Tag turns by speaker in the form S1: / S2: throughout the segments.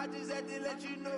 S1: I just had to let you know.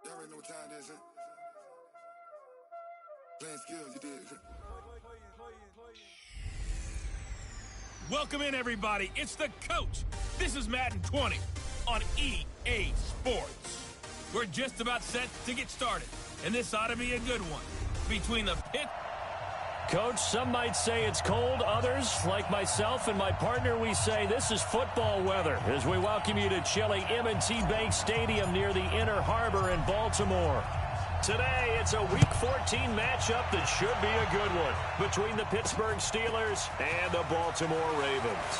S2: Y'all already know what time it is, huh? Playing skills, you did.
S3: Welcome in, everybody. It's the coach. This is Madden 20 on EA Sports. We're just about set to get started, and this ought to be a good one. Between the pit...
S4: Coach, some might say it's cold. Others, like myself and my partner, we say this is football weather as we welcome you to chilly M&T Bank Stadium near the Inner Harbor in Baltimore. Today, it's a Week 14 matchup that should be a good one between the Pittsburgh Steelers and the Baltimore Ravens.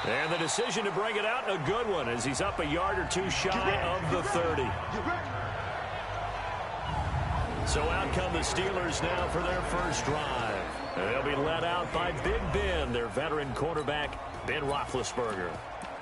S4: And the decision to bring it out, a good one, as he's up a yard or two shy of the 30. So out come the Steelers now for their first drive. They'll be led out by Big Ben, their veteran quarterback, Ben Roethlisberger.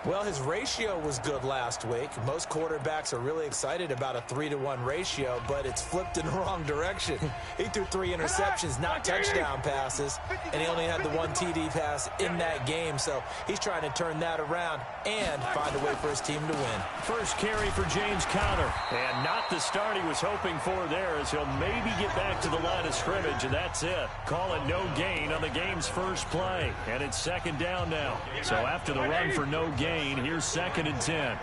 S5: Well, his ratio was good last week. Most quarterbacks are really excited about a 3-to-1 ratio, but it's flipped in the wrong direction. He threw 3 interceptions, not touchdown passes, and he only had the 1 TD pass in that game. So he's trying to turn that around and find a way for his team to win.
S4: First carry for James Conner, and not the start he was hoping for there, as he'll maybe get back to the line of scrimmage, and that's it. Call it no gain on the game's first play, and it's second down now. So after the run for no gain, here's 2nd and 10.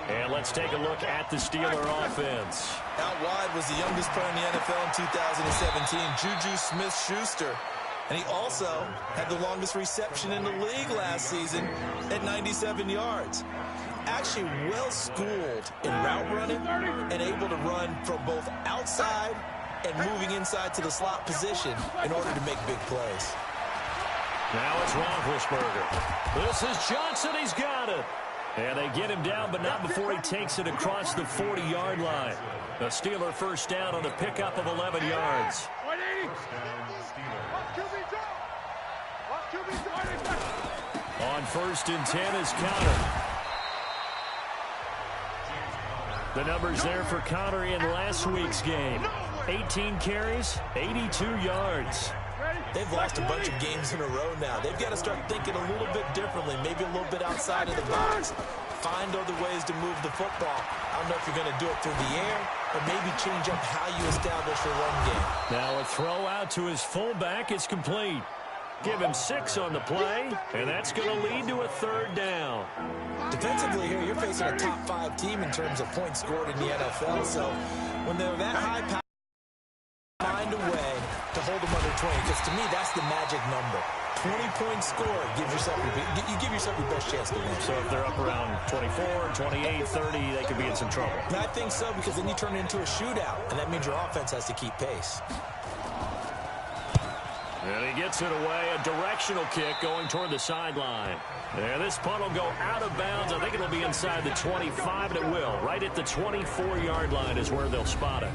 S4: And let's take a look at the Steeler offense.
S5: Out wide was the youngest player in the NFL in 2017, Juju Smith-Schuster. And he also had the longest reception in the league last season at 97 yards. Actually well-schooled in route running and able to run from both outside and moving inside to the slot position in order to make big plays.
S4: Now it's Roethlisberger. This is Johnson. He's got it. And they get him down, but not before he takes it across the 40-yard line. A Steeler first down on the pickup of 11 yards. On 1st and 10 is Conner. The numbers there for Conner in last week's game. 18 carries, 82 yards.
S5: They've lost a bunch of games in a row now. They've got to start thinking a little bit differently, maybe a little bit outside of the box. Find other ways to move the football. I don't know if you're going to do it through the air or maybe change up how you establish your run game.
S4: Now a throw out to his fullback is complete. Give him 6 on the play, and that's going to lead to a 3rd down.
S5: Defensively here, you're facing a top 5 team in terms of points scored in the NFL. So when they're that high power, find a way to hold them under 20, because to me that's the magic number. 20-point score gives yourself you give yourself your best chance to win.
S4: So if they're up around 24, 28, 30, they could be in some trouble.
S5: And I think so, because then you turn it into a shootout, and that means your offense has to keep pace.
S4: And he gets it away, a directional kick going toward the sideline. And this punt will go out of bounds. I think it'll be inside the 25, and it will. Right at the 24-yard line is where they'll spot it.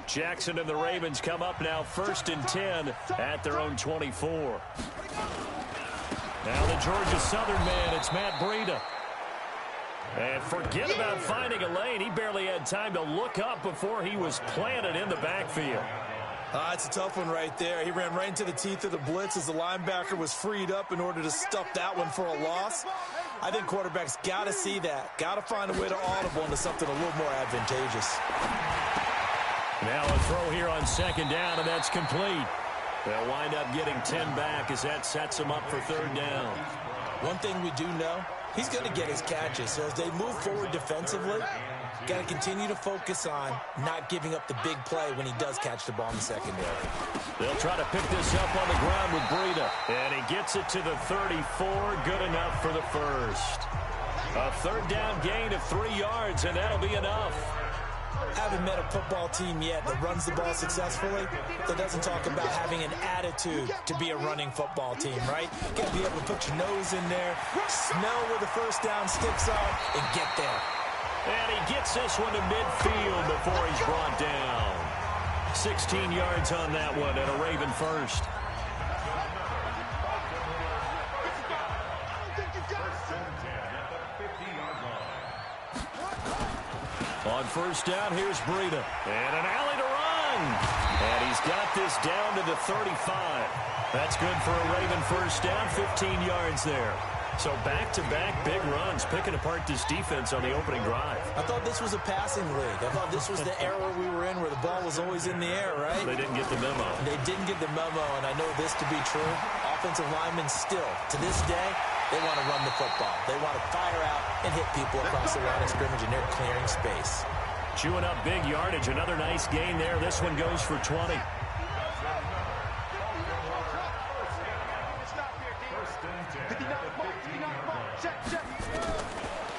S4: Jackson and the Ravens come up now 1st and 10 at their own 24. Now the Georgia Southern man, it's Matt Breida. And forget about finding a lane. He barely had time to look up before he was planted in the backfield.
S5: It's a tough one right there. He ran right into the teeth of the blitz as the linebacker was freed up in order to stuff that one for a loss. I think quarterbacks got to see that. Got to find a way to audible into something a little more advantageous.
S4: Now a throw here on 2nd down, and that's complete. They'll wind up getting 10 back as that sets them up for 3rd down.
S5: One thing we do know, he's going to get his catches. So as they move forward defensively, got to continue to focus on not giving up the big play when he does catch the ball in the secondary.
S4: They'll try to pick this up on the ground with Breida. And he gets it to the 34. Good enough for the first. A 3rd down gain of 3 yards, and that'll be enough.
S5: I haven't met a football team yet that runs the ball successfully that doesn't talk about having an attitude to be a running football team, right? You got to be able to put your nose in there, smell where the first down sticks are, and get there.
S4: And he gets this one to midfield before he's brought down. 16 yards on that one and a Raven first. On first down, here's Breida. And an alley to run. And he's got this down to the 35. That's good for a Raven first down, 15 yards there. So back-to-back big runs, picking apart this defense on the opening drive.
S5: I thought this was a passing league. I thought this was the era we were in where the ball was always in the air, right?
S4: They didn't get the memo.
S5: They didn't get the memo, and I know this to be true. Offensive linemen still, to this day, they want to run the football. They want to fire out and hit people across the line of scrimmage, and they're clearing space.
S4: Chewing up big yardage. Another nice gain there. This one goes for 20.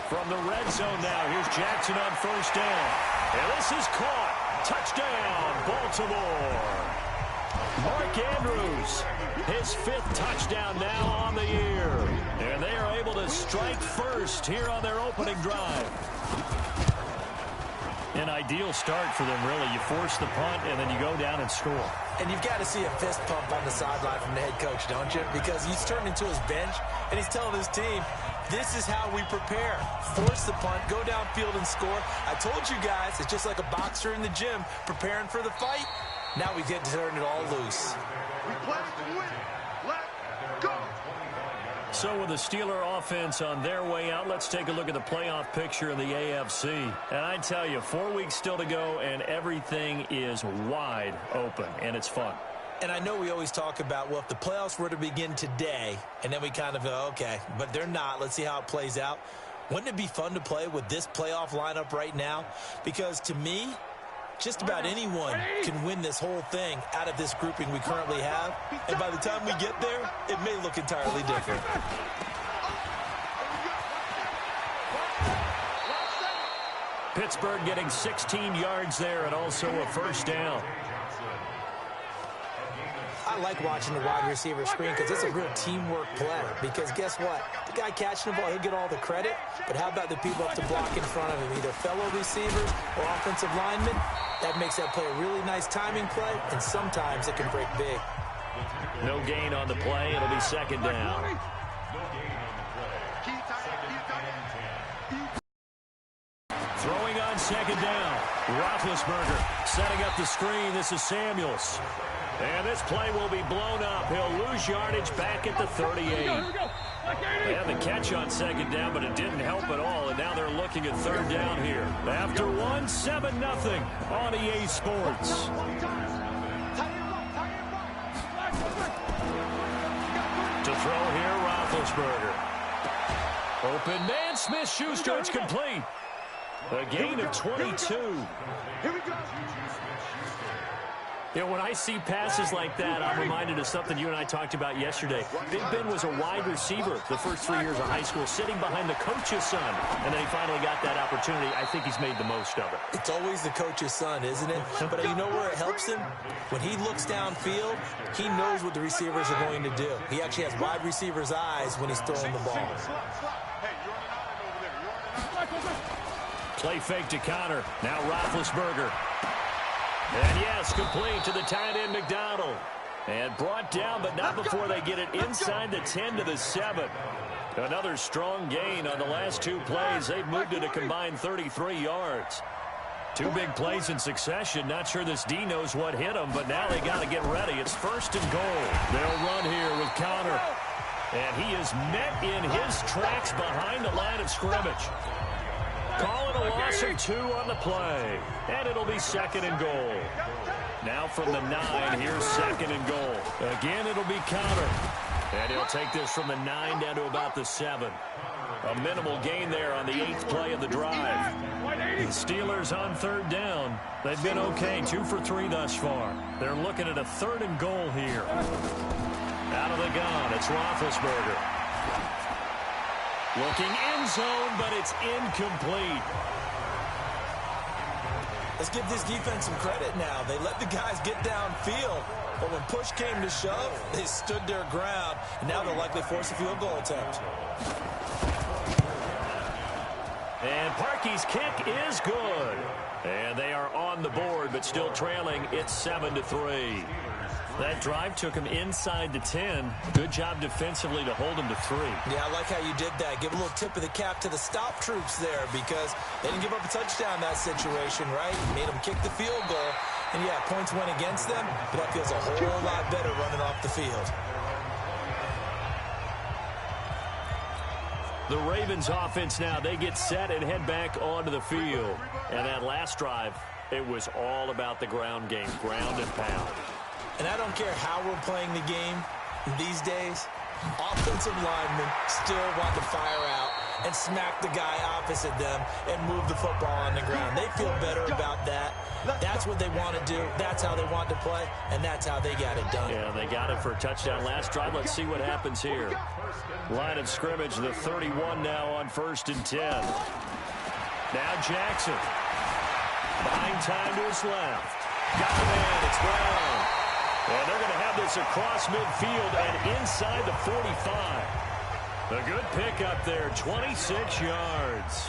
S4: From the red zone now, here's Jackson on first down. And this is caught. Touchdown, Baltimore. Mark Andrews, his 5th touchdown now on the year. And they are able to strike first here on their opening drive. An ideal start for them, really. You force the punt, and then you go down and score.
S5: And you've got to see a fist pump on the sideline from the head coach, don't you? Because he's turned into his bench, and he's telling his team, this is how we prepare. Force the punt, go downfield and score. I told you guys, it's just like a boxer in the gym preparing for the fight. Now we get to turn it all loose.
S2: We play to win. Let's go.
S4: So with the Steeler offense on their way out, let's take a look at the playoff picture in the AFC. And I tell you, 4 weeks still to go, and everything is wide open, and it's fun.
S5: And I know we always talk about, well, if the playoffs were to begin today, and then we kind of go, okay, but they're not. Let's see how it plays out. Wouldn't it be fun to play with this playoff lineup right now? Because to me, just about anyone can win this whole thing out of this grouping we currently have. And by the time we get there, it may look entirely different.
S4: Pittsburgh getting 16 yards there and also a first down.
S5: I like watching the wide receiver screen because it's a real teamwork play. Because guess what? The guy catching the ball, he'll get all the credit. But how about the people up to block in front of him? Either fellow receivers or offensive linemen. That makes that play a really nice timing play. And sometimes it can break big.
S4: No gain on the play. It'll be second down. Throwing on second down. Roethlisberger setting up the screen. This is Samuels. And this play will be blown up. He'll lose yardage back at the 38. They had the catch on second down, but it didn't help at all. And now they're looking at third down here. After 7-0 on EA Sports. To throw here, Roethlisberger. Open man, Smith-Schuster. It's complete. A gain of 22.
S2: Here we go.
S4: You know, when I see passes like that, I'm reminded of something you and I talked about yesterday. Big Ben was a wide receiver the first 3 years of high school, sitting behind the coach's son. And then he finally got that opportunity. I think he's made the most of it.
S5: It's always the coach's son, isn't it? But you know where it helps him? When he looks downfield, he knows what the receivers are going to do. He actually has wide receivers' eyes when he's throwing the ball.
S4: Play fake to Connor. Now Roethlisberger. And yes, complete to the tight end, McDonald. And brought down, but not before they get it inside the 10 to the 7. Another strong gain on the last 2 plays. They've moved it a combined 33 yards. 2 big plays in succession. Not sure this D knows what hit them, but now they got to get ready. It's first and goal. They'll run here with Connor. And he is met in his tracks behind the line of scrimmage. Calling a loss of 2 on the play. And it'll be second and goal. Now from the 9, here's second and goal. Again, it'll be Connor. And he'll take this from the 9 down to about the 7. A minimal gain there on the 8th play of the drive. The Steelers on third down. They've been okay, 2 for 3 thus far. They're looking at a third and goal here. Out of the gun, it's Roethlisberger. Looking end zone, but it's incomplete.
S5: Let's give this defense some credit now. They let the guys get downfield, but when push came to shove, they stood their ground, and now they'll likely force a field goal attempt.
S4: And Parkey's kick is good. And they are on the board, but still trailing. It's 7-3. That drive took him inside the 10. Good job defensively to hold him to 3.
S5: Yeah, I like how you did that. Give a little tip of the cap to the stop troops there because they didn't give up a touchdown in that situation, right? Made them kick the field goal. And, yeah, points went against them, but that feels a whole lot better running off the field.
S4: The Ravens offense now, they get set and head back onto the field. And that last drive, it was all about the ground game, ground and pound.
S5: And I don't care how we're playing the game these days, offensive linemen still want to fire out and smack the guy opposite them and move the football on the ground. They feel better about that. That's what they want to do. That's how they want to play, and that's how they got it done.
S4: Yeah, they got it for a touchdown last drive. Let's see what happens here. Line of scrimmage, the 31 now on 1st and 10. Now Jackson. Buying time to his left. Got the man. It's Brown. And they're going to have this across midfield and inside the 45. A good pick up there, 26 yards.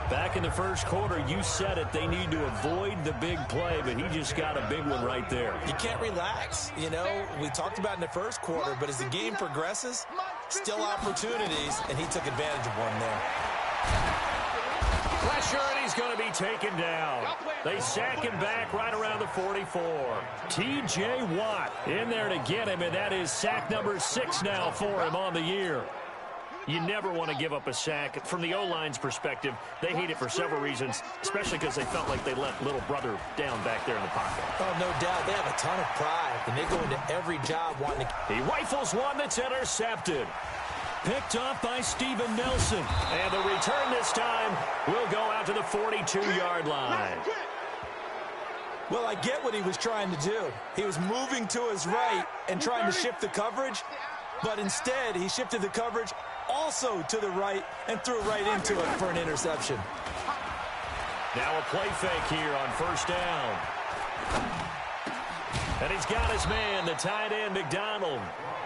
S4: Back in the first quarter, you said it, they need to avoid the big play, but he just got a big one right there.
S5: You can't relax. You know, we talked about in the first quarter, but as the game progresses, still opportunities, and he took advantage of one there.
S4: Pressure, and he's going to be taken down. They sack him back right around the 44. T.J. Watt in there to get him, and that is sack number 6 now for him on the year. You never want to give up a sack. From the O-line's perspective, they hate it for several reasons, especially because they felt like they let little brother down back there in the pocket.
S5: Oh, no doubt. They have a ton of pride, and they go into every job wanting to...
S4: He rifles one that's intercepted. Picked off by Steven Nelson. And the return this time will go out to the 42-yard line.
S5: Well, I get what he was trying to do. He was moving to his right and trying to shift the coverage, but instead he shifted the coverage also to the right and threw right into it for an interception.
S4: Now a play fake here on 1st down. And he's got his man, the tight end, McDonald.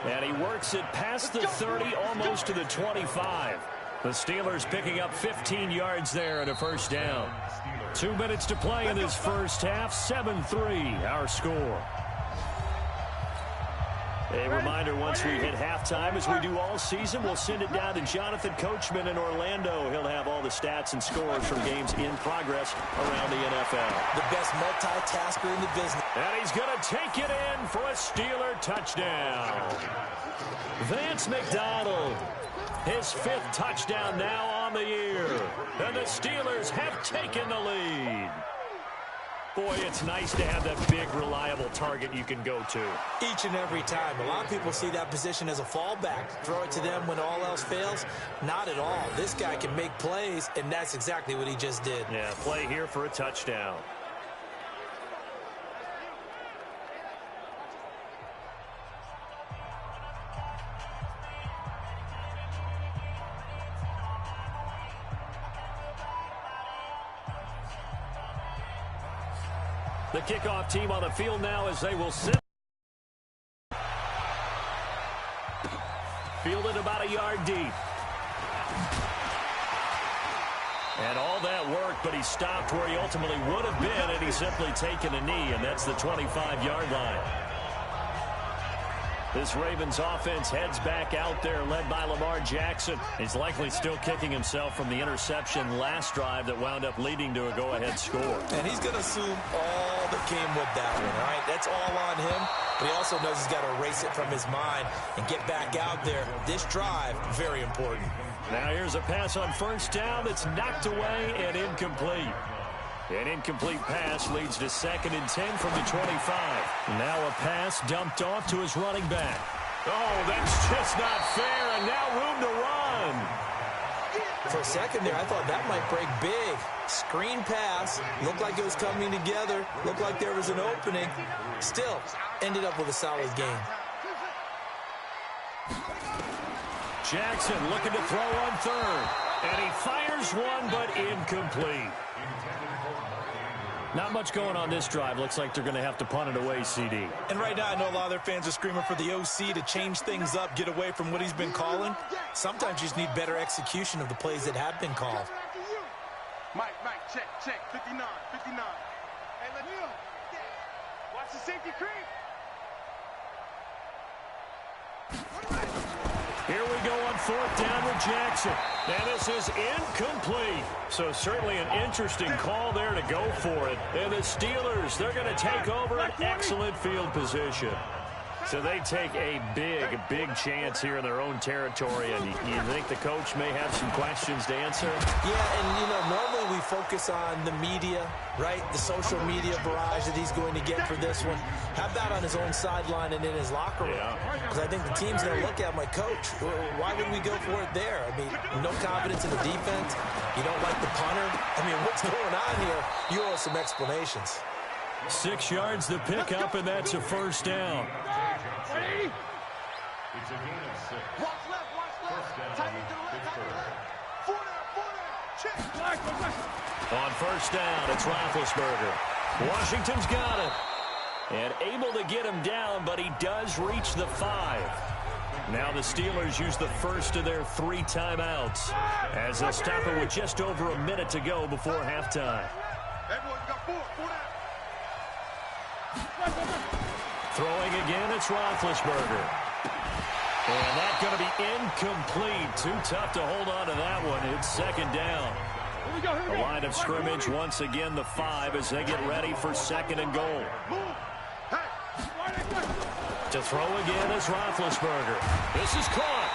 S4: And he works it past the 30, almost to the 25. The Steelers picking up 15 yards there and a 1st down. 2 minutes to play in this first half, 7-3 our score. A reminder, once we hit halftime, as we do all season, we'll send it down to Jonathan Coachman in Orlando. He'll have all the stats and scores from games in progress around the NFL.
S5: The best multitasker in the business.
S4: And he's going to take it in for a Steeler touchdown. Vance McDonald, his 5th touchdown now on the year. And the Steelers have taken the lead. Boy, it's nice to have that big, reliable target you can go to.
S5: Each and every time. A lot of people see that position as a fallback. Throw it to them when all else fails. Not at all. This guy can make plays, and that's exactly what he just did.
S4: Yeah, play here for a touchdown. The kickoff team on the field now as they will sit. Fielded about a yard deep. And all that work, but he stopped where he ultimately would have been, and he's simply taken a knee, and that's the 25-yard line. This Ravens offense heads back out there, led by Lamar Jackson. He's likely still kicking himself from the interception last drive that wound up leading to a go-ahead score.
S5: And he's going to assume all that came with that one, all right? That's all on him, but he also knows he's got to erase it from his mind and get back out there. This drive, very important.
S4: Now here's a pass on 1st down that's knocked away and incomplete. An incomplete pass leads to 2nd and 10 from the 25. Now a pass dumped off to his running back. Oh, that's just not fair, and now room to run.
S5: For a second there, I thought that might break big. Screen pass. Looked like it was coming together. Looked like there was an opening. Still, ended up with a solid game.
S4: Jackson looking to throw on 3rd. And he fires one, but incomplete. Not much going on this drive. Looks like they're going to have to punt it away, CD.
S5: And right now, I know a lot of their fans are screaming for the OC to change things up, get away from what he's been calling. Sometimes you just need better execution of the plays that have been called.
S2: Mike, check, 59. Hey, let me go. Watch the safety creep.
S4: Here we go on 4th down with Jackson. And this is incomplete. So certainly an interesting call there to go for it. And the Steelers, they're going to take over an excellent field position. So they take a big chance here in their own territory. And you think the coach may have some questions to answer?
S5: Yeah, and, you know, normally we focus on the media, right? The social media barrage that he's going to get for this one. How about on his own sideline and in his locker room? Because I think the team's going to look at my coach. Why would we go for it there? I mean, no confidence in the defense. You don't like the punter. I mean, what's going on here? You owe us some explanations.
S4: 6 yards to pick up, and that's a first down.
S2: Ready? It's a gain of 6. Watch left. Tight end to the left. 4 down. Check.
S4: On first down, it's Roethlisberger. Washington's got it. And able to get him down, but he does reach the 5. Now the Steelers use the first of their 3 timeouts as they'll stop it with just over a minute to go before halftime.
S2: Everyone's got 4 down.
S4: Throwing again, it's Roethlisberger. And that's going to be incomplete. Too tough to hold on to that one. It's 2nd down. The line of scrimmage, once again, the 5 as they get ready for 2nd and goal. To throw again is Roethlisberger. This is caught.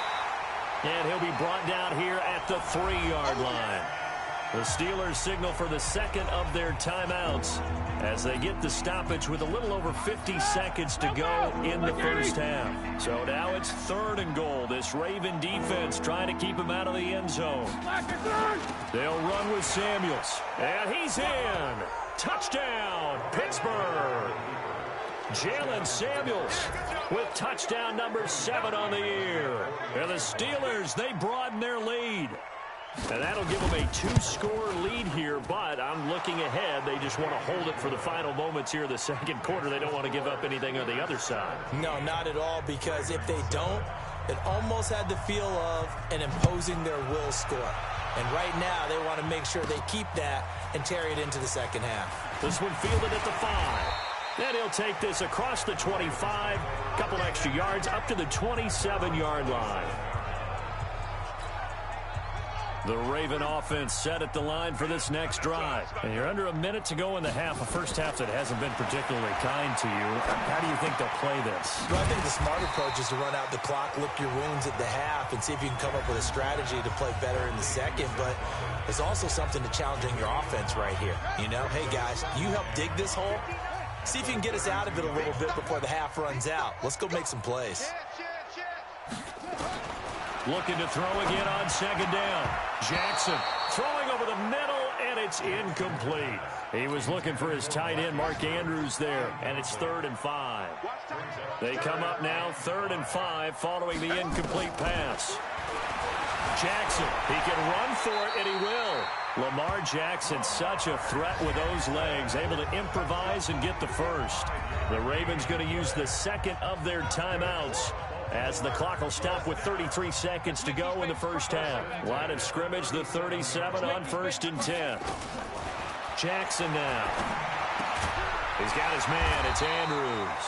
S4: And he'll be brought down here at the 3-yard line. The Steelers signal for the 2nd of their timeouts as they get the stoppage with a little over 50 seconds to go in the first half. So now it's 3rd and goal. This Raven defense trying to keep him out of the end zone. They'll run with Samuels. And he's in. Touchdown, Pittsburgh. Jalen Samuels with touchdown number 7 on the year. And the Steelers, they broaden their lead. And that'll give them a 2-score lead here, but I'm looking ahead. They just want to hold it for the final moments here in the 2nd quarter. They don't want to give up anything on the other side.
S5: No, not at all, because if they don't, it almost had the feel of an imposing their will score. And right now, they want to make sure they keep that and carry it into the 2nd half.
S4: This one fielded at the 5. Then he'll take this across the 25, couple extra yards up to the 27-yard line. The Raven offense set at the line for this next drive. And you're under a minute to go in the half, a first half that hasn't been particularly kind to you. How do you think they'll play this?
S5: Well, I think the smart approach is to run out the clock, lick your wounds at the half, and see if you can come up with a strategy to play better in the 2nd. But there's also something to challenging your offense right here. You know, hey, guys, you help dig this hole. See if you can get us out of it a little bit before the half runs out. Let's go make some plays.
S4: Looking to throw again on 2nd down. Jackson throwing over the middle, and it's incomplete. He was looking for his tight end, Mark Andrews, there, and it's 3rd and 5. They come up now 3rd and 5 following the incomplete pass. Jackson, he can run for it, and he will. Lamar Jackson, such a threat with those legs, able to improvise and get the first. The Ravens going to use the 2nd of their timeouts as the clock will stop with 33 seconds to go in the first half. Line of scrimmage, the 37 on 1st and 10. Jackson now. He's got his man. It's Andrews.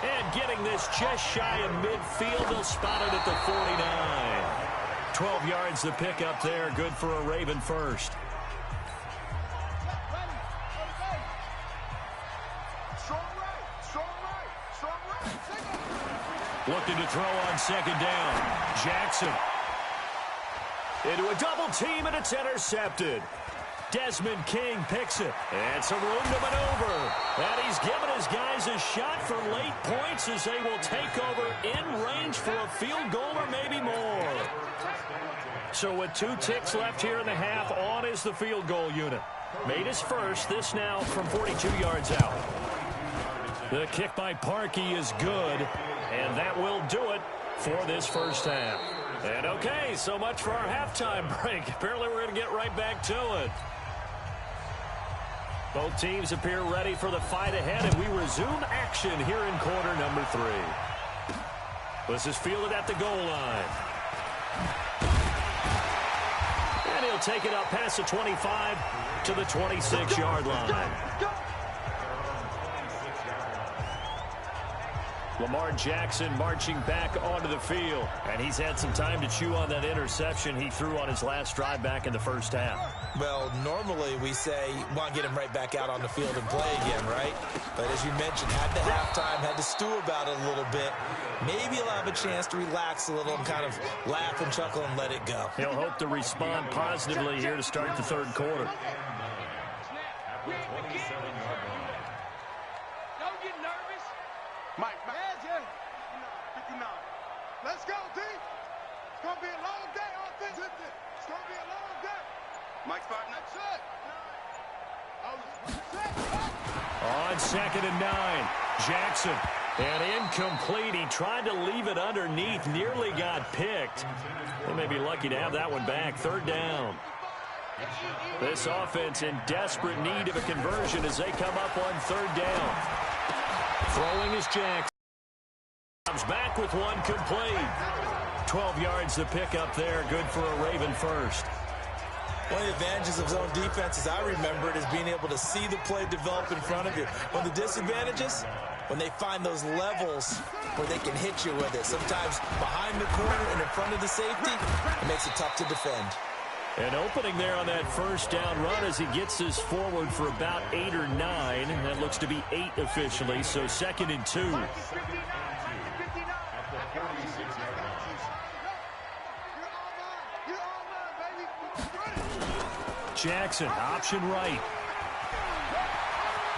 S4: And getting this just shy of midfield, they'll spot it at the 49. 12 yards to pick up there. Good for a Raven first. Looking to throw on 2nd down. Jackson. Into a double team, and it's intercepted. Desmond King picks it. And some room to maneuver. And he's given his guys a shot for late points as they will take over in range for a field goal or maybe more. So with 2 ticks left here in the half, on is the field goal unit. Made his first, this now from 42 yards out. The kick by Parkey is good, and that will do it for this first half. And okay, so much for our halftime break. Apparently we're going to get right back to it. Both teams appear ready for the fight ahead, and we resume action here in quarter number 3. This is fielded at the goal line. And he'll take it up past the 25 to the 26-yard line. Lamar Jackson marching back onto the field. And he's had some time to chew on that interception he threw on his last drive back in the first half.
S5: Well, normally we say you want to get him right back out on the field and play again, right? But as you mentioned, had the halftime, had to stew about it a little bit. Maybe he'll have a chance to relax a little and kind of laugh and chuckle and let it go.
S4: He'll hope to respond positively here to start the third quarter.
S2: Let's go, D. It's going to be a long day offensively. It's going to be a long day. Mike's partner.
S4: On 2nd and 9, Jackson. And incomplete. He tried to leave it underneath. Nearly got picked. They may be lucky to have that one back. 3rd down. This offense in desperate need of a conversion as they come up on 3rd down. Throwing is Jackson. Comes back with one complete. 12 yards to pick up there. Good for a Raven first.
S5: One of the advantages of zone defense, as I remember it, is being able to see the play develop in front of you. One of the disadvantages, when they find those levels where they can hit you with it. Sometimes behind the corner and in front of the safety, it makes it tough to defend.
S4: An opening there on that first down run as he gets this forward for about 8 or 9. That looks to be 8 officially, so 2nd and 2. Jackson, option right.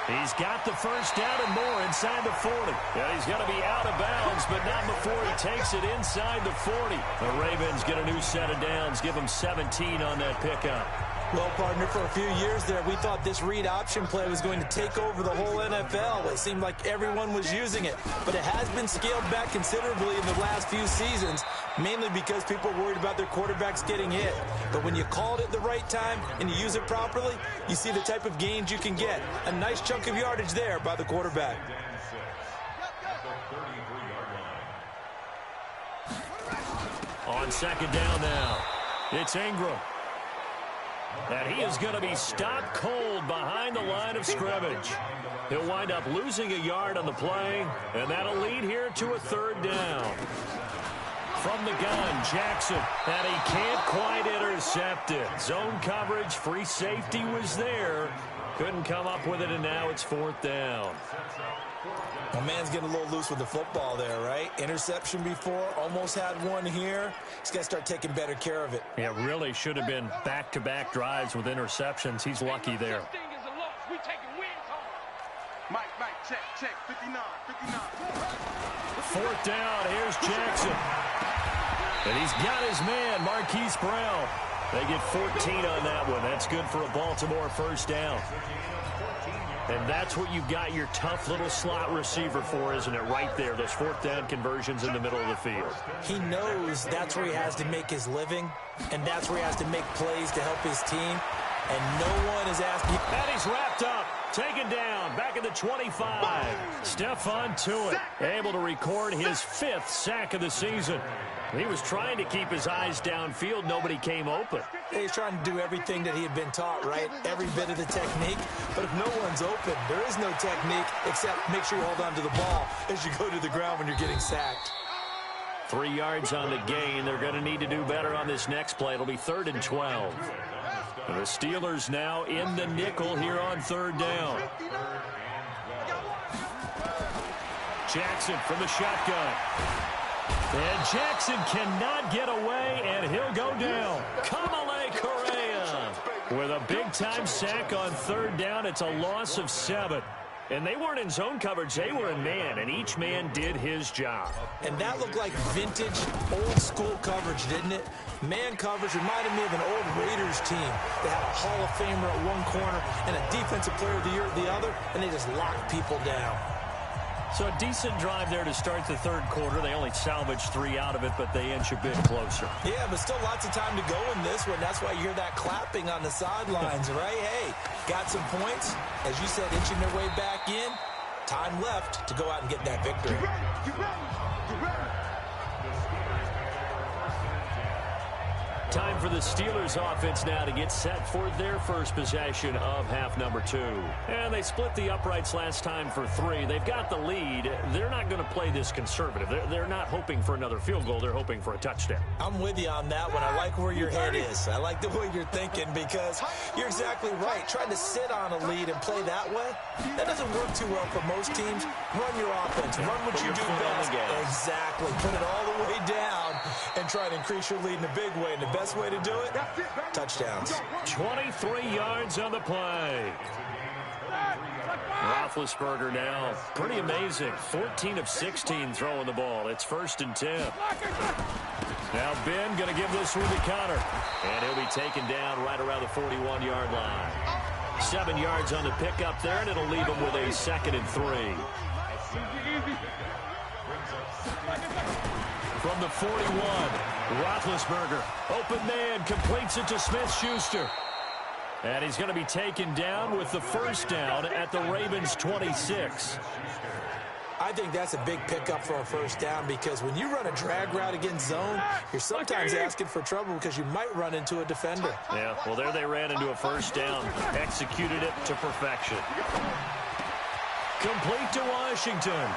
S4: He's got the first down and more inside the 40. Yeah, he's going to be out of bounds, but not before he takes it inside the 40. The Ravens get a new set of downs, give them 17 on that pickup.
S5: Well, partner, for a few years there, we thought this read option play was going to take over the whole NFL. It seemed like everyone was using it, but it has been scaled back considerably in the last few seasons, mainly because people are worried about their quarterbacks getting hit. But when you call it at the right time and you use it properly, you see the type of gains you can get. A nice chunk of yardage there by the quarterback.
S4: On 2nd down now, it's Ingram. And he is going to be stopped cold behind the line of scrimmage. He'll wind up losing a yard on the play, and that'll lead here to a 3rd down. From the gun, Jackson, and he can't quite intercept it. Zone coverage, free safety was there. Couldn't come up with it, and now it's 4th down.
S5: My man's getting a little loose with the football there, right? Interception before, almost had one here. He's got to start taking better care of it.
S4: Yeah, really should have been back-to-back drives with interceptions. He's lucky there.
S2: Mike, check, 59.
S4: 4th down, here's Jackson. And he's got his man, Marquise Brown. They get 14 on that one. That's good for a Baltimore first down. And that's what you've got your tough little slot receiver for, isn't it? Right there, those 4th down conversions in the middle of the field.
S5: He knows that's where he has to make his living, and that's where he has to make plays to help his team. And no one is asking.
S4: And he's wrapped up, taken down, back at the 25. Stephon Tuitt able to record his 5th sack of the season. He was trying to keep his eyes downfield. Nobody came open.
S5: He's trying to do everything that he had been taught, right? Every bit of the technique. But if no one's open, there is no technique except make sure you hold on to the ball as you go to the ground when you're getting sacked.
S4: 3 yards on the gain. They're going to need to do better on this next play. It'll be 3rd and 12. And the Steelers now in the nickel here on 3rd down. Jackson from the shotgun. And Jackson cannot get away, and he'll go down. Kamale Correa with a big-time sack on 3rd down. It's a loss of 7. And they weren't in zone coverage. They were in man, and each man did his job.
S5: And that looked like vintage, old-school coverage, didn't it? Man coverage reminded me of an old Raiders team. They had a Hall of Famer at one corner and a Defensive Player of the Year at the other, and they just locked people down.
S4: So a decent drive there to start the third quarter. They only salvaged 3 out of it, but they inch a bit closer.
S5: Yeah, but still lots of time to go in this one. That's why you hear that clapping on the sidelines, right? Hey, got some points. As you said, inching their way back in. Time left to go out and get that victory.
S4: Time for the Steelers offense now to get set for their first possession of half number 2. And they split the uprights last time for 3. They've got the lead. They're not going to play this conservative. They're not hoping for another field goal. They're hoping for a touchdown.
S5: I'm with you on that one. I like where your head is. I like the way you're thinking because you're exactly right. Trying to sit on a lead and play that way, that doesn't work too well for most teams. Run your offense. Run what you do best. Exactly. Put it all the way down and try to increase your lead in a big way. And the best way to do it, touchdowns.
S4: 23 yards on the play. Roethlisberger now, pretty amazing. 14 of 16 throwing the ball. It's 1st and 10. Now Ben going to give this one to Connor. And he'll be taken down right around the 41-yard line. 7 yards on the pickup there, and it'll leave him with a 2nd and 3. From the 41, Roethlisberger, open man, completes it to Smith-Schuster. And he's going to be taken down with the first down at the Ravens' 26.
S5: I think that's a big pickup for a first down because when you run a drag route against zone, you're sometimes asking for trouble because you might run into a defender.
S4: Yeah, well, there they ran into a first down. Executed it to perfection. Complete to Washington.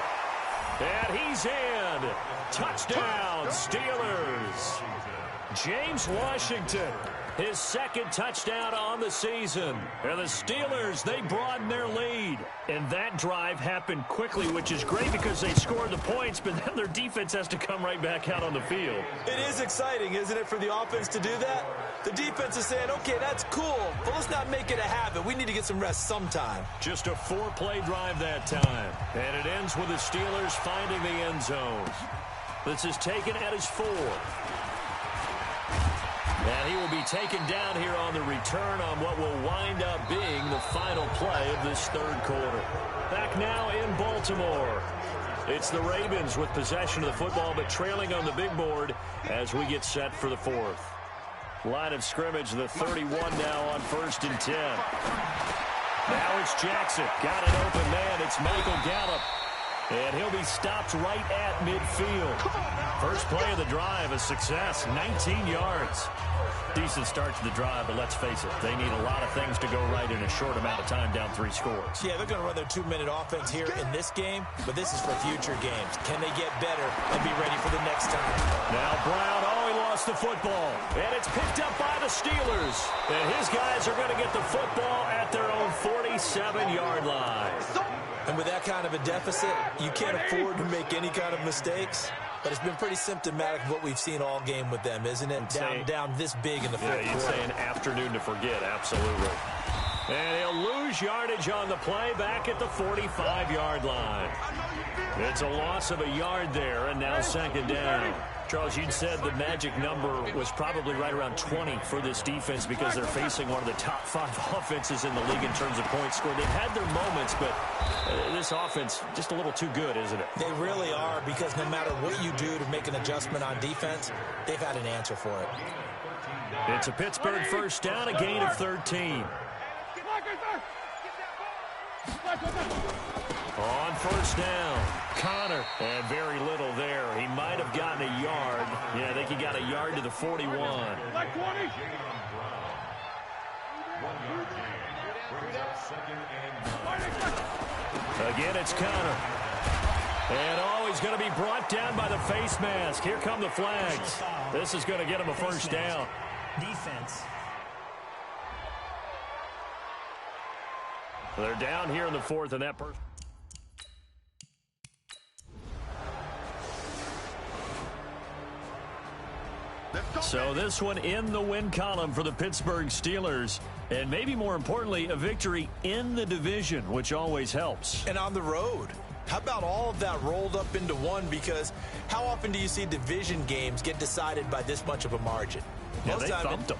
S4: And he's in. Touchdown, Steelers. James Washington, his 2nd touchdown on the season. And the Steelers, they broaden their lead. And that drive happened quickly, which is great because they scored the points, but then their defense has to come right back out on the field.
S5: It is exciting, isn't it, for the offense to do that? The defense is saying, okay, that's cool, but let's not make it a habit. We need to get some rest sometime.
S4: Just a 4-play drive that time. And it ends with the Steelers finding the end zone. This is taken at his 4. And he will be taken down here on the return on what will wind up being the final play of this third quarter. Back now in Baltimore. It's the Ravens with possession of the football, but trailing on the big board as we get set for the 4th. Line of scrimmage, the 31 now on 1st and 10. Now it's Jackson. Got an open man. It's Michael Gallup. And he'll be stopped right at midfield. First play of the drive, a success, 19 yards. Decent start to the drive, but let's face it, they need a lot of things to go right in a short amount of time, down 3 scores.
S5: Yeah, they're going to run their 2-minute offense here in this game, but this is for future games. Can they get better and be ready for the next time?
S4: Now Brown, he lost the football, and it's picked up by the Steelers. And his guys are going to get the football at their own 47-yard line.
S5: And with that kind of a deficit, you can't afford to make any kind of mistakes. But it's been pretty symptomatic of what we've seen all game with them, isn't it? Down this big in the fourth quarter.
S4: You'd say an afternoon to forget, absolutely. And he'll lose yardage on the play back at the 45-yard line. It's a loss of a yard there, and now 2nd down. Charles, you'd said the magic number was probably right around 20 for this defense because they're facing one of the top 5 offenses in the league in terms of points scored. They've had their moments, but this offense just a little too good, isn't it?
S5: They really are, because no matter what you do to make an adjustment on defense, they've had an answer for it.
S4: It's a Pittsburgh first down, a gain of 13. On first down, Connor, and very little there. He might have gotten a yard. Yeah, I think he got a yard to the 41. Again, it's Connor. And he's going to be brought down by the face mask. Here come the flags. This is going to get him a first down.
S1: Defense.
S4: They're down here in the 4th, and that person. So this one in the win column for the Pittsburgh Steelers. And maybe more importantly, a victory in the division, which always helps.
S5: And on the road. How about all of that rolled up into one? Because how often do you see division games get decided by this much of a margin?
S4: Yeah, they thumped them.